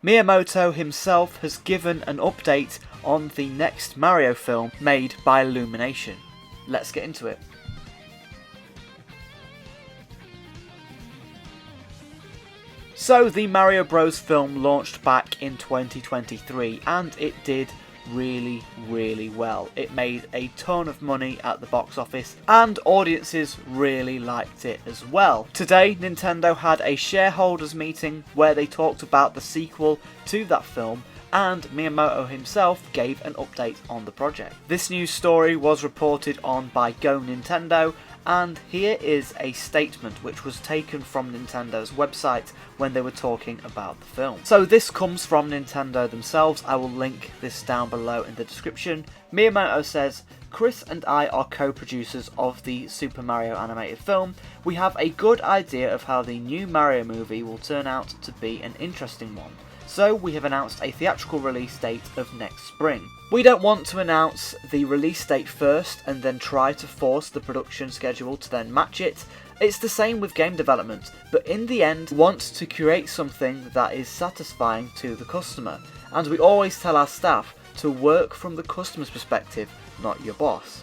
Miyamoto himself has given an update on the next Mario film made by Illumination. Let's get into it. So the Mario Bros film launched back in 2023 and it did really well. It made a ton of money at the box office and audiences really liked it as well. Today Nintendo had a shareholders meeting where they talked about the sequel to that film, and Miyamoto himself gave an update on the project. This news story was reported on by Go Nintendo, and here is a statement which was taken from Nintendo's website when they were talking about the film. So this comes from Nintendo themselves. I will link this down below in the description. Miyamoto says, "Chris and I are co-producers of the Super Mario animated film. We have a good idea of how the new Mario movie will turn out to be an interesting one. So we have announced a theatrical release date of next spring. We don't want to announce the release date first and then try to force the production schedule to then match it. It's the same with game development, but in the end, we want to create something that is satisfying to the customer. And we always tell our staff to work from the customer's perspective, not your boss."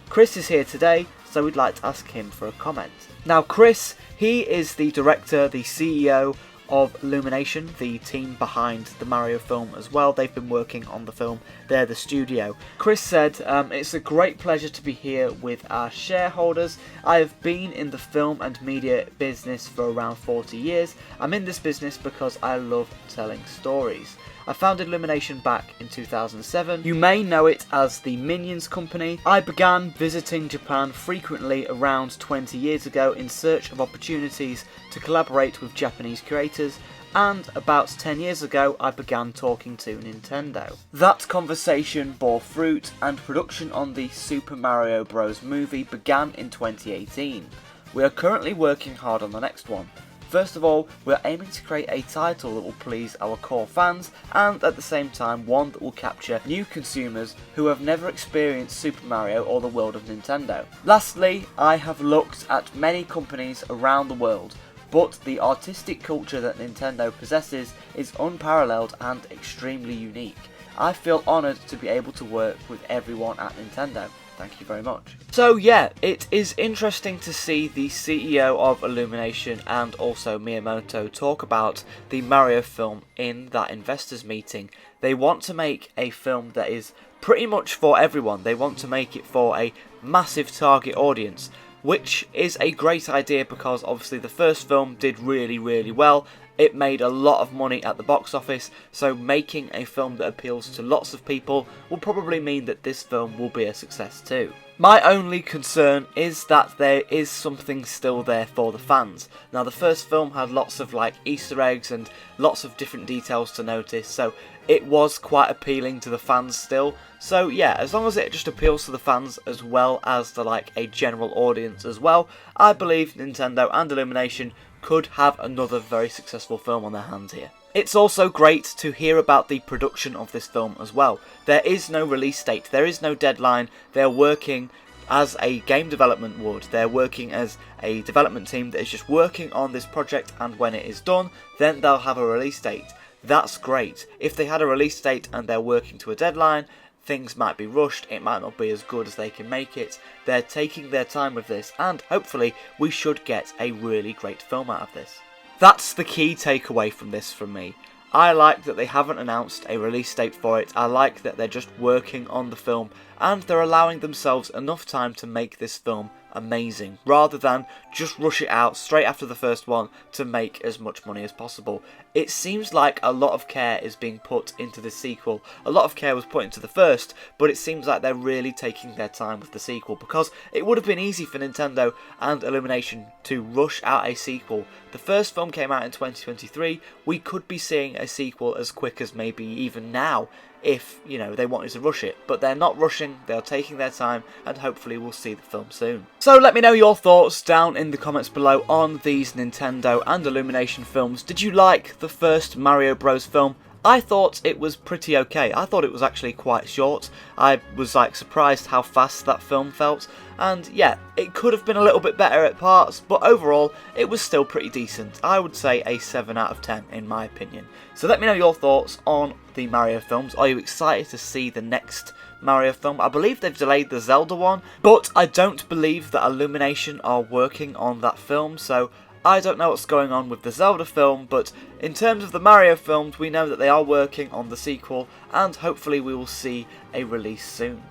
Chris is here today, so we'd like to ask him for a comment. Now Chris, he is the director, the CEO of Illumination, the team behind the Mario film as well. They've been working on the film, they're the studio. Chris said, "It's a great pleasure to be here with our shareholders. I have been in the film and media business for around 40 years. I'm in this business because I love telling stories. I founded Illumination back in 2007. You may know it as the Minions company. I began visiting Japan frequently around 20 years ago in search of opportunities to collaborate with Japanese creators, and about 10 years ago I began talking to Nintendo. That conversation bore fruit and production on the Super Mario Bros. Movie began in 2018. We are currently working hard on the next one. First of all, we're aiming to create a title that will please our core fans and at the same time one that will capture new consumers who have never experienced Super Mario or the world of Nintendo. Lastly, I have looked at many companies around the world, but the artistic culture that Nintendo possesses is unparalleled and extremely unique. I feel honoured to be able to work with everyone at Nintendo. Thank you very much." So yeah, it is interesting to see the CEO of Illumination and also Miyamoto talk about the Mario film in that investors meeting. They want to make a film that is pretty much for everyone. They want to make it for a massive target audience, which is a great idea because obviously the first film did really well. It made a lot of money at the box office, so making a film that appeals to lots of people will probably mean that this film will be a success too. My only concern is that there is something still there for the fans. Now the first film had lots of like Easter eggs and lots of different details to notice, so it was quite appealing to the fans still. So yeah, as long as it just appeals to the fans as well as to like a general audience as well, I believe Nintendo and Illumination could have another very successful film on their hands here. It's also great to hear about the production of this film as well. There is no release date, there is no deadline. They're working as a game development would. They're working as a development team that is just working on this project, and when it is done, then they'll have a release date. That's great. If they had a release date and they're working to a deadline, things might be rushed, it might not be as good as they can make it. They're taking their time with this, and hopefully we should get a really great film out of this. That's the key takeaway from this from me. I like that they haven't announced a release date for it. I like that they're just working on the film and they're allowing themselves enough time to make this film amazing, rather than just rush it out straight after the first one to make as much money as possible. It seems like a lot of care is being put into the sequel. A lot of care was put into the first, but it seems like they're really taking their time with the sequel, because it would have been easy for Nintendo and Illumination to rush out a sequel. The first film came out in 2023, we could be seeing a sequel as quick as maybe even now, if, you know, they wanted to rush it. But they're not rushing, they're taking their time, and hopefully we'll see the film soon. So let me know your thoughts down in the comments below on these Nintendo and Illumination films. Did you like the first Mario Bros film? I thought it was pretty okay. I thought it was actually quite short. I was like surprised how fast that film felt, and yeah, it could have been a little bit better at parts, but overall it was still pretty decent. I would say a 7 out of 10 in my opinion. So let me know your thoughts on the Mario films. Are you excited to see the next Mario film? I believe they've delayed the Zelda one, but I don't believe that Illumination are working on that film, so I don't know what's going on with the Zelda film, but in terms of the Mario films, we know that they are working on the sequel, and hopefully we will see a release soon.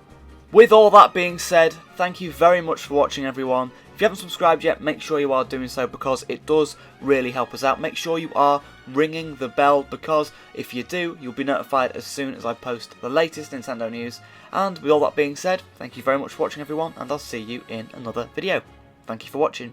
With all that being said, thank you very much for watching, everyone. If you haven't subscribed yet, make sure you are doing so, because it does really help us out. Make sure you are ringing the bell, because if you do, you'll be notified as soon as I post the latest Nintendo news. And with all that being said, thank you very much for watching, everyone, and I'll see you in another video. Thank you for watching.